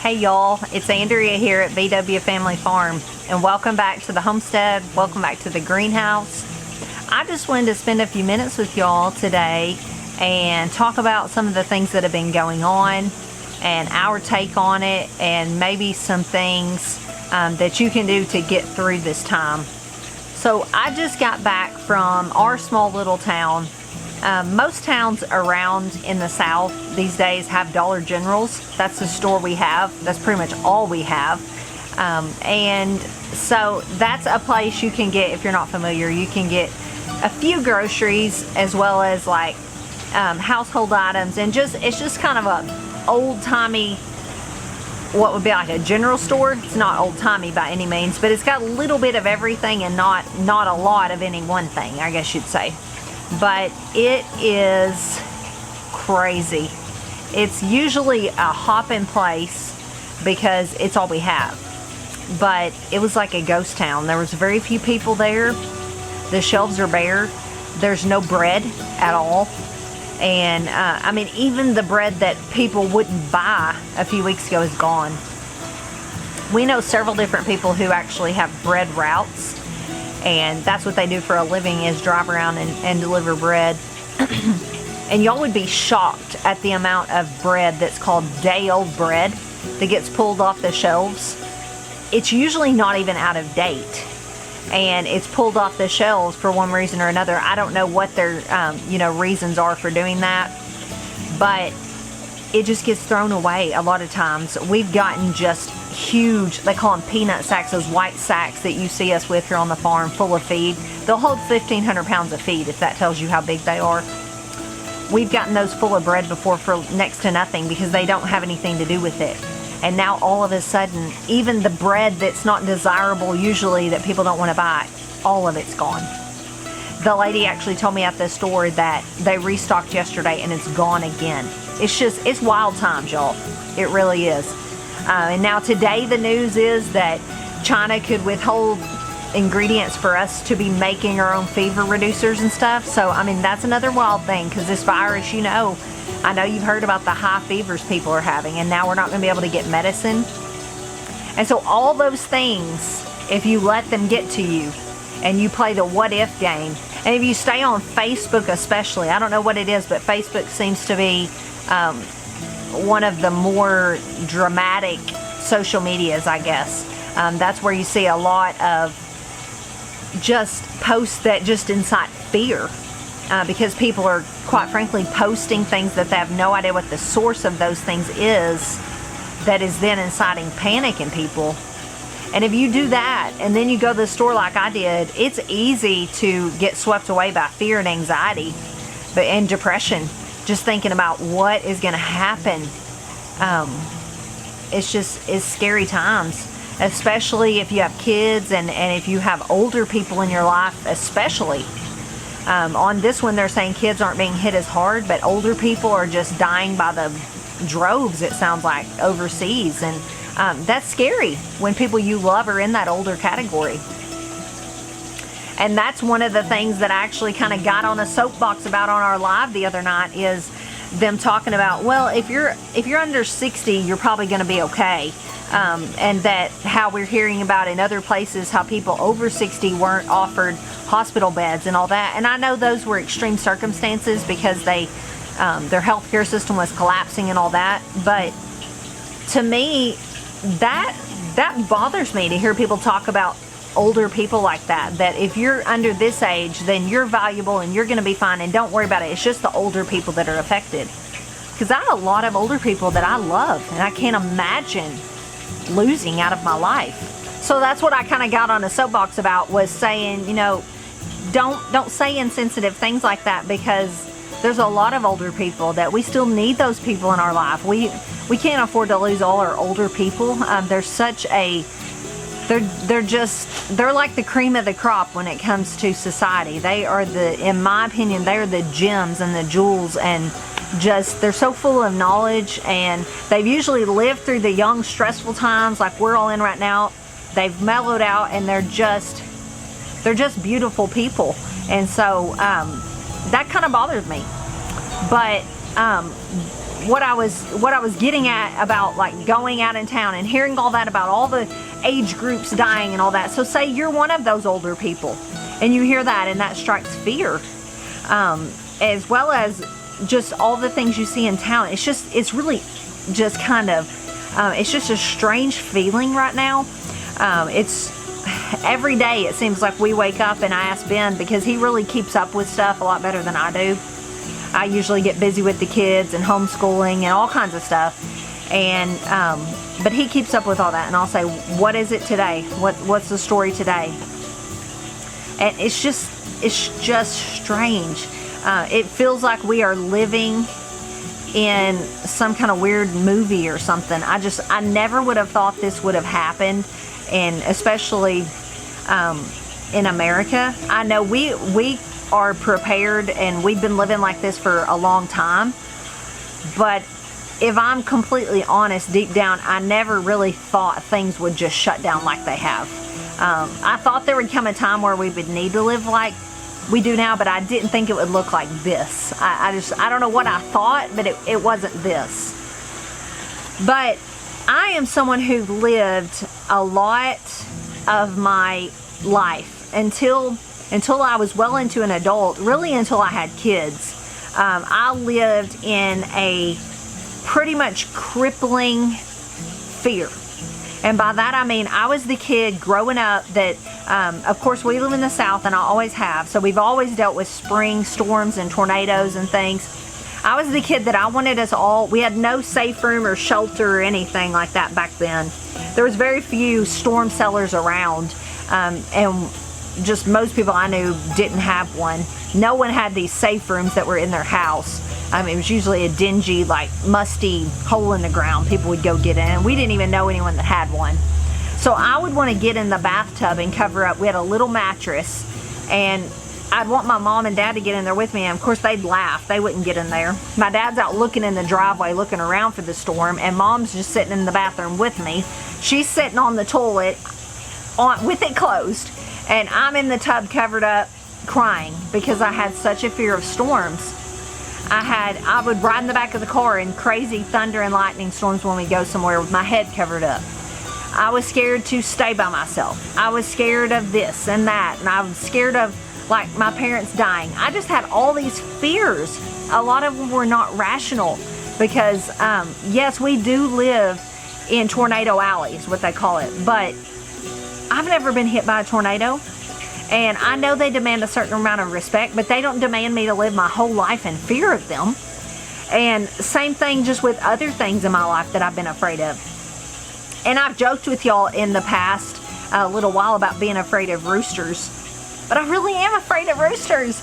Hey y'all, it's Andrea here at VW Family Farm, and welcome back to the homestead, welcome back to the greenhouse. I just wanted to spend a few minutes with y'all today and talk about some of the things that have been going on and our take on it, and maybe some things that you can do to get through this time. So I just got back from our small little town. Most towns around in the South these days have Dollar Generals. That's the store we have. That's pretty much all we have. And so that's a place you can get, if you're not familiar, you can get a few groceries as well as like household items, and it's just kind of a old-timey, what would be like a general store. It's not old-timey by any means, but it's got a little bit of everything and not a lot of any one thing, I guess you'd say. But it is crazy. It's usually a hopping place because it's all we have. But it was like a ghost town. There was very few people there. The shelves are bare. There's no bread at all. And I mean, even the bread that people wouldn't buy a few weeks ago is gone. We know several different people who actually have bread routes, and that's what they do for a living, is drive around and deliver bread. And y'all would be shocked at the amount of bread that's called day-old bread that gets pulled off the shelves. It's usually not even out of date, and it's pulled off the shelves for one reason or another. I don't know what their reasons are for doing that, but it just gets thrown away a lot of times. We've gotten just huge, they call them peanut sacks, those white sacks that you see us with here on the farm, full of feed. They'll hold 1,500 pounds of feed, if that tells you how big they are. We've gotten those full of bread before for next to nothing because they don't have anything to do with it. And now all of a sudden, even the bread that's not desirable usually, that people don't want to buy, all of it's gone. The lady actually told me at the store that they restocked yesterday and it's gone again. It's wild times, y'all. It really is. And now today the news is that China could withhold ingredients for us to be making our own fever reducers and stuff. So, I mean, that's another wild thing, because this virus, I know you've heard about the high fevers people are having, and now we're not going to be able to get medicine. And so all those things, if you let them get to you and you play the what if game, and if you stay on Facebook especially, I don't know what it is, but Facebook seems to be one of the more dramatic social medias, I guess. That's where you see a lot of just posts that just incite fear, because people are, quite frankly, posting things that they have no idea what the source of those things is, that is then inciting panic in people. And if you do that and then you go to the store like I did, it's easy to get swept away by fear and anxiety and depression, just thinking about what is going to happen. It's scary times, especially if you have kids and if you have older people in your life, especially. On this one, they're saying kids aren't being hit as hard, but older people are just dying by the droves, it sounds like, overseas. And that's scary when people you love are in that older category. And that's one of the things that I actually kind of got on a soapbox about on our live the other night, is them talking about, well, if you're under 60, you're probably going to be okay. And that how we're hearing about in other places how people over 60 weren't offered hospital beds and all that. And I know those were extreme circumstances because their healthcare system was collapsing and all that. But to me, that bothers me to hear people talk about older people like that. That if you're under this age, then you're valuable and you're going to be fine, and don't worry about it. It's just the older people that are affected. Because I have a lot of older people that I love, and I can't imagine losing out of my life. So that's what I kind of got on a soapbox about, was saying, don't say insensitive things like that, because there's a lot of older people that we still need those people in our life. We can't afford to lose all our older people. They're such a they're like the cream of the crop when it comes to society. They are in my opinion, they are the gems and the jewels, and they're so full of knowledge, and they've usually lived through the young, stressful times like we're all in right now. They've mellowed out, and they're just beautiful people. And so that kind of bothers me. But what I was getting at about like going out in town and hearing all that about all the age groups dying and all that. So say you're one of those older people and you hear that, and that strikes fear, as well as just all the things you see in town. It's really just kind of, it's just a strange feeling right now. It's every day it seems like we wake up, and I ask Ben because he really keeps up with stuff a lot better than I do. I usually get busy with the kids and homeschooling and all kinds of stuff, and but he keeps up with all that, and I'll say, what is it today? What's the story today? And it's just strange. It feels like we are living in some kind of weird movie or something. I never would have thought this would have happened, and especially in America. I know we are prepared, and we've been living like this for a long time, but if I'm completely honest, deep down, I never really thought things would just shut down like they have. I thought there would come a time where we would need to live like we do now, but I didn't think it would look like this. I don't know what I thought, but it wasn't this. But I am someone who lived a lot of my life until I was well into an adult, really until I had kids. I lived in a pretty much crippling fear. And by that I mean I was the kid growing up that, of course we live in the South, and I always have, so we've always dealt with spring storms and tornadoes and things. I was the kid that I wanted us all, we had no safe room or shelter or anything like that back then. There was very few storm cellars around, and just most people I knew didn't have one. No one had these safe rooms that were in their house. It was usually a dingy, like musty hole in the ground people would go get in, and we didn't even know anyone that had one. So I would want to get in the bathtub and cover up. We had a little mattress, and I'd want my mom and dad to get in there with me, and of course they'd laugh. They wouldn't get in there. My dad's out looking in the driveway, looking around for the storm, and mom's just sitting in the bathroom with me. She's sitting on the toilet with it closed, and I'm in the tub covered up crying because I had such a fear of storms. I would ride in the back of the car in crazy thunder and lightning storms when we go somewhere with my head covered up. I was scared to stay by myself. I was scared of this and that, and I was scared of like my parents dying. I just had all these fears. A lot of them were not rational because yes, we do live in tornado alleys, what they call it, but I've never been hit by a tornado. And I know they demand a certain amount of respect, but they don't demand me to live my whole life in fear of them. And same thing just with other things in my life that I've been afraid of. And I've joked with y'all in the past a little while about being afraid of roosters. But I really am afraid of roosters.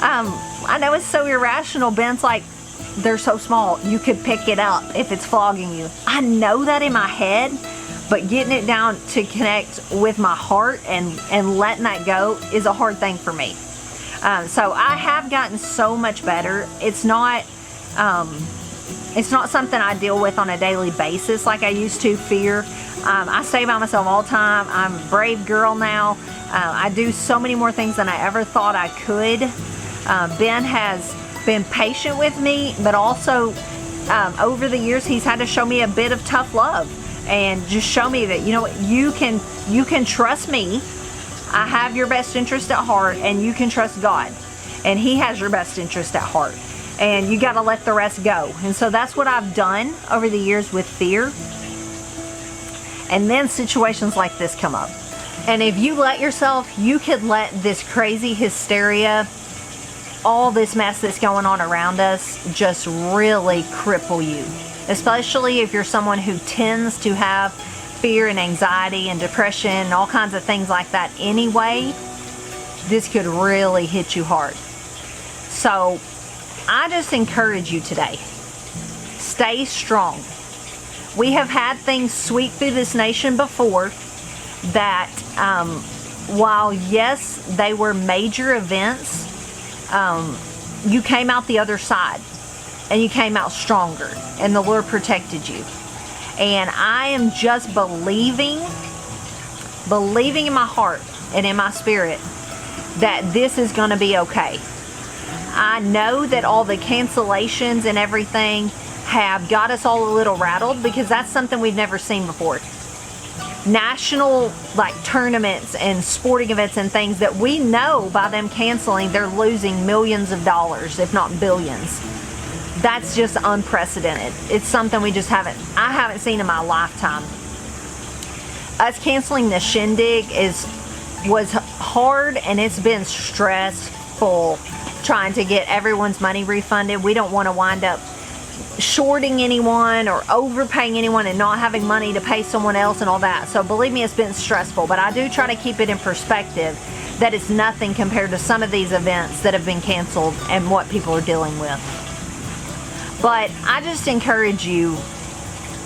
I know it's so irrational. Ben's like, they're so small, you could pick it up if it's flogging you. I know that in my head, but getting it down to connect with my heart and letting that go is a hard thing for me. So I have gotten so much better. It's not something I deal with on a daily basis like I used to. Fear. I stay by myself all the time. I'm a brave girl now. I do so many more things than I ever thought I could. Ben has been patient with me, but also over the years he's had to show me a bit of tough love. And just show me that, you know, you can trust me. I have your best interest at heart, and you can trust God. And He has your best interest at heart. And you got to let the rest go. And so that's what I've done over the years with fear. And then situations like this come up. And if you let yourself, you could let this crazy hysteria, all this mess that's going on around us, just really cripple you. Especially if you're someone who tends to have fear and anxiety and depression and all kinds of things like that anyway, this could really hit you hard. So I just encourage you today, stay strong. We have had things sweep through this nation before that while yes, they were major events, you came out the other side. And you came out stronger, and the Lord protected you. And I am just believing in my heart and in my spirit that this is going to be okay. I know that all the cancellations and everything have got us all a little rattled, because that's something we've never seen before. National like tournaments and sporting events and things that we know by them canceling, they're losing millions of dollars, if not billions. That's just unprecedented. It's something I haven't seen in my lifetime. Us canceling the shindig was hard, and it's been stressful trying to get everyone's money refunded. We don't want to wind up shorting anyone or overpaying anyone and not having money to pay someone else and all that. So believe me, it's been stressful, but I do try to keep it in perspective that it's nothing compared to some of these events that have been canceled and what people are dealing with. But I just encourage you,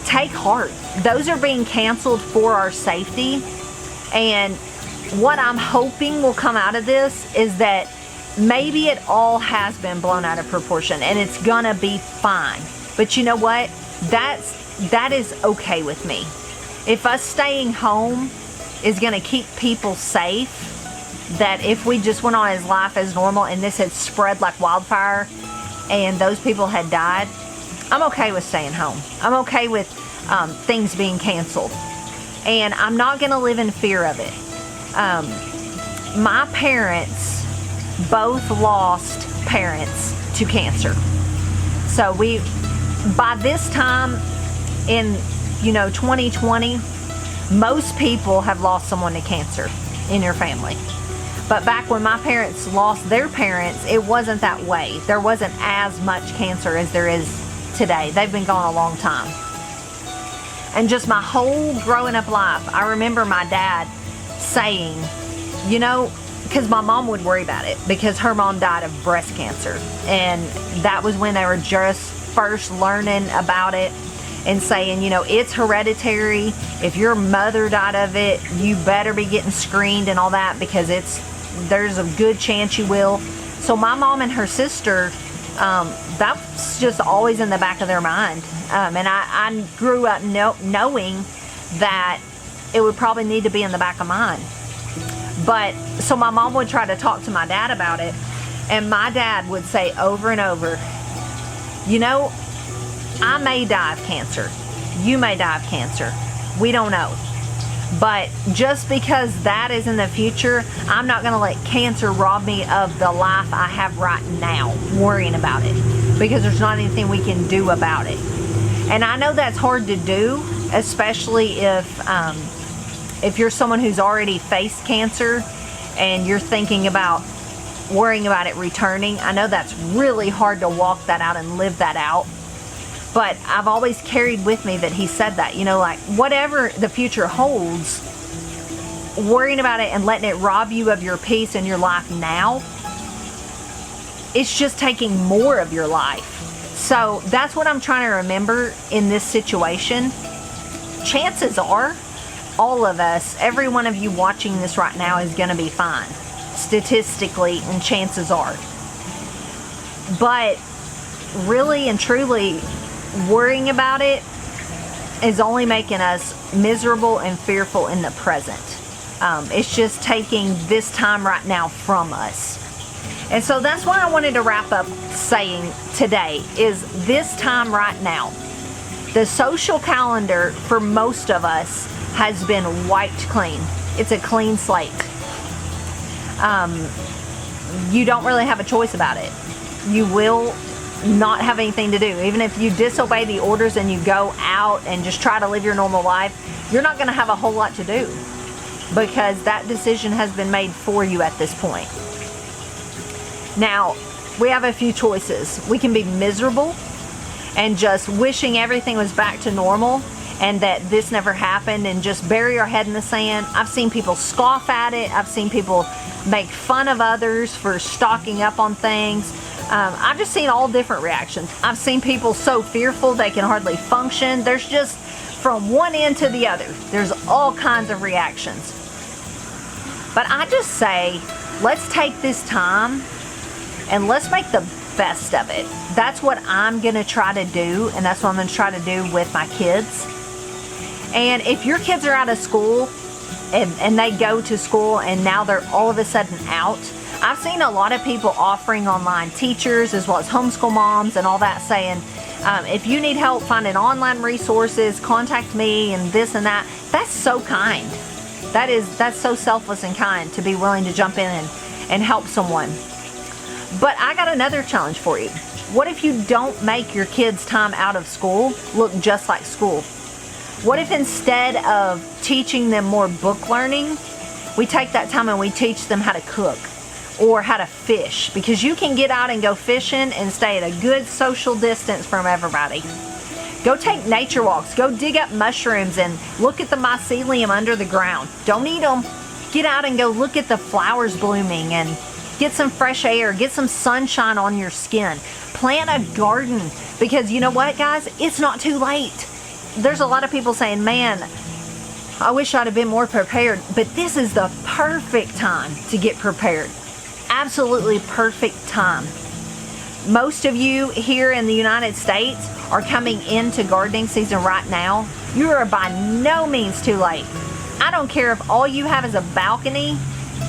take heart. Those are being canceled for our safety, and what I'm hoping will come out of this is that maybe it all has been blown out of proportion and it's gonna be fine. But you know what? That is okay with me. If us staying home is gonna keep people safe, that if we just went on as life as normal and this had spread like wildfire and those people had died, I'm okay with staying home. I'm okay with things being canceled. And I'm not gonna live in fear of it. My parents both lost parents to cancer. So by this time in 2020, most people have lost someone to cancer in your family. But back when my parents lost their parents, it wasn't that way. There wasn't as much cancer as there is today. They've been gone a long time. And just my whole growing up life, I remember my dad saying, because my mom would worry about it because her mom died of breast cancer, and that was when they were just first learning about it and saying, it's hereditary. If your mother died of it, you better be getting screened and all that, because there's a good chance you will. So my mom and her sister, that's just always in the back of their mind, and I grew up knowing that it would probably need to be in the back of mine. But so my mom would try to talk to my dad about it, and my dad would say over and over, I may die of cancer. You may die of cancer. We don't know. But just because that is in the future, I'm not going to let cancer rob me of the life I have right now, worrying about it, because there's not anything we can do about it. And I know that's hard to do, especially if you're someone who's already faced cancer and you're thinking about worrying about it returning. I know that's really hard to walk that out and live that out. But I've always carried with me that he said that, like whatever the future holds, worrying about it and letting it rob you of your peace and your life now, it's just taking more of your life. So that's what I'm trying to remember in this situation. Chances are, all of us, every one of you watching this right now is going to be fine, statistically, and chances are. But really and truly, worrying about it is only making us miserable and fearful in the present. It's just taking this time right now from us. And so that's why I wanted to wrap up saying today is this time right now. The social calendar for most of us has been wiped clean. It's a clean slate. You don't really have a choice about it. You will not have anything to do. Even if you disobey the orders and you go out and just try to live your normal life, you're not going to have a whole lot to do, because that decision has been made for you at this point. Now, we have a few choices. We can be miserable and just wishing everything was back to normal and that this never happened and just bury our head in the sand. I've seen people scoff at it. I've seen people make fun of others for stocking up on things. I've just seen all different reactions. I've seen people so fearful they can hardly function. There's just from one end to the other. There's all kinds of reactions. But I just say, let's take this time and let's make the best of it. That's what I'm going to try to do, and that's what I'm going to try to do with my kids. And if your kids are out of school and they go to school and now they're all of a sudden out, I've seen a lot of people offering online teachers as well as homeschool moms and all that saying, If you need help finding online resources, contact me and this and that. That's so kind. That's so selfless and kind to be willing to jump in and help someone. But I got another challenge for you. What if you don't make your kids' time out of school look just like school? What if instead of teaching them more book learning, we take that time and we teach them how to cook or how to fish? Because you can get out and go fishing and stay at a good social distance from everybody. Go take nature walks. Go dig up mushrooms and look at the mycelium under the ground. Don't eat them. Get out and go look at the flowers blooming and get some fresh air. Get some sunshine on your skin. Plant a garden, because you know what, guys? It's not too late. There's a lot of people saying, man, I wish I'd have been more prepared. But this is the perfect time to get prepared. Absolutely perfect time. Most of you here in the United States are coming into gardening season right now. You are by no means too late. I don't care if all you have is a balcony,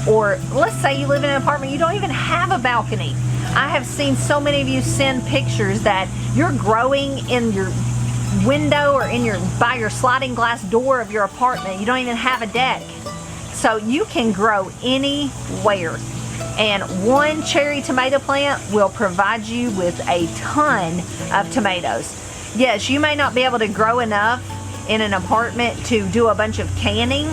or let's say you live in an apartment, you don't even have a balcony. I have seen so many of you send pictures that you're growing in your window or by your sliding glass door of your apartment. You don't even have a deck. So you can grow anywhere. And one cherry tomato plant will provide you with a ton of tomatoes. Yes, you may not be able to grow enough in an apartment to do a bunch of canning,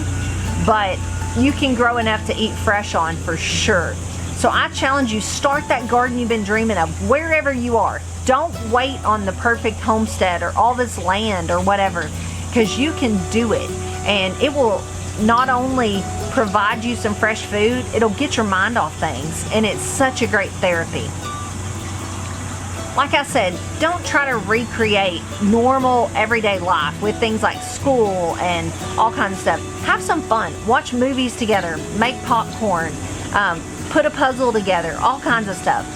but you can grow enough to eat fresh on for sure. So I challenge you, start that garden you've been dreaming of wherever you are. Don't wait on the perfect homestead or all this land or whatever, because you can do it. And it will not only provide you some fresh food, it'll get your mind off things. And it's such a great therapy. Like I said, don't try to recreate normal everyday life with things like school and all kinds of stuff. Have some fun. Watch movies together. Make popcorn. Put a puzzle together. All kinds of stuff.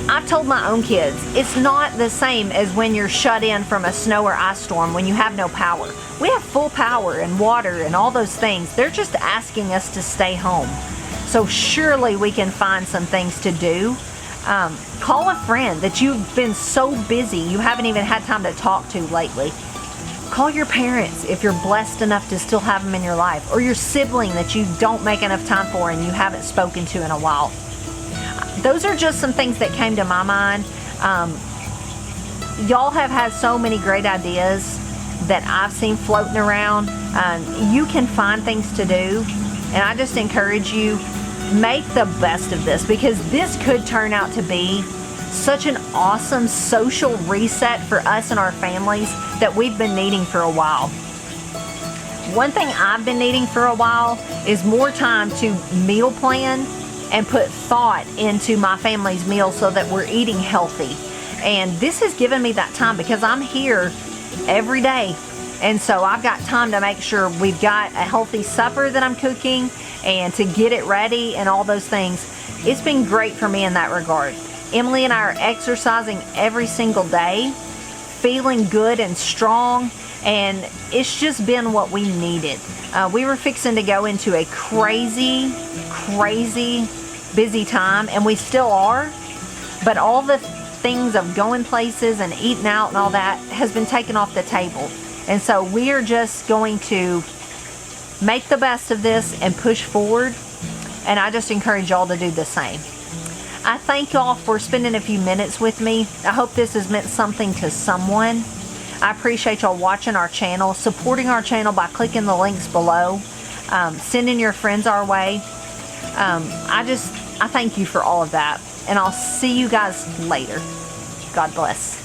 I've told my own kids, it's not the same as when you're shut in from a snow or ice storm when you have no power. We have full power and water and all those things. They're just asking us to stay home. So surely we can find some things to do. Call a friend that you've been so busy you haven't even had time to talk to lately. Call your parents if you're blessed enough to still have them in your life, or your sibling that you don't make enough time for and you haven't spoken to in a while. Those are just some things that came to my mind. Y'all have had so many great ideas that I've seen floating around. You can find things to do, and I just encourage you, make the best of this, because this could turn out to be such an awesome social reset for us and our families that we've been needing for a while. One thing I've been needing for a while is more time to meal plan and put thought into my family's meals so that we're eating healthy. And this has given me that time because I'm here every day. And so I've got time to make sure we've got a healthy supper that I'm cooking and to get it ready and all those things. It's been great for me in that regard. Emily and I are exercising every single day, feeling good and strong, and it's just been what we needed. We were fixing to go into a crazy busy time, and we still are, but all the things of going places and eating out and all that has been taken off the table. And so we are just going to make the best of this and push forward, and I just encourage y'all to do the same. I thank y'all for spending a few minutes with me. I hope this has meant something to someone. I appreciate y'all watching our channel, supporting our channel by clicking the links below, sending your friends our way. I thank you for all of that, and I'll see you guys later. God bless.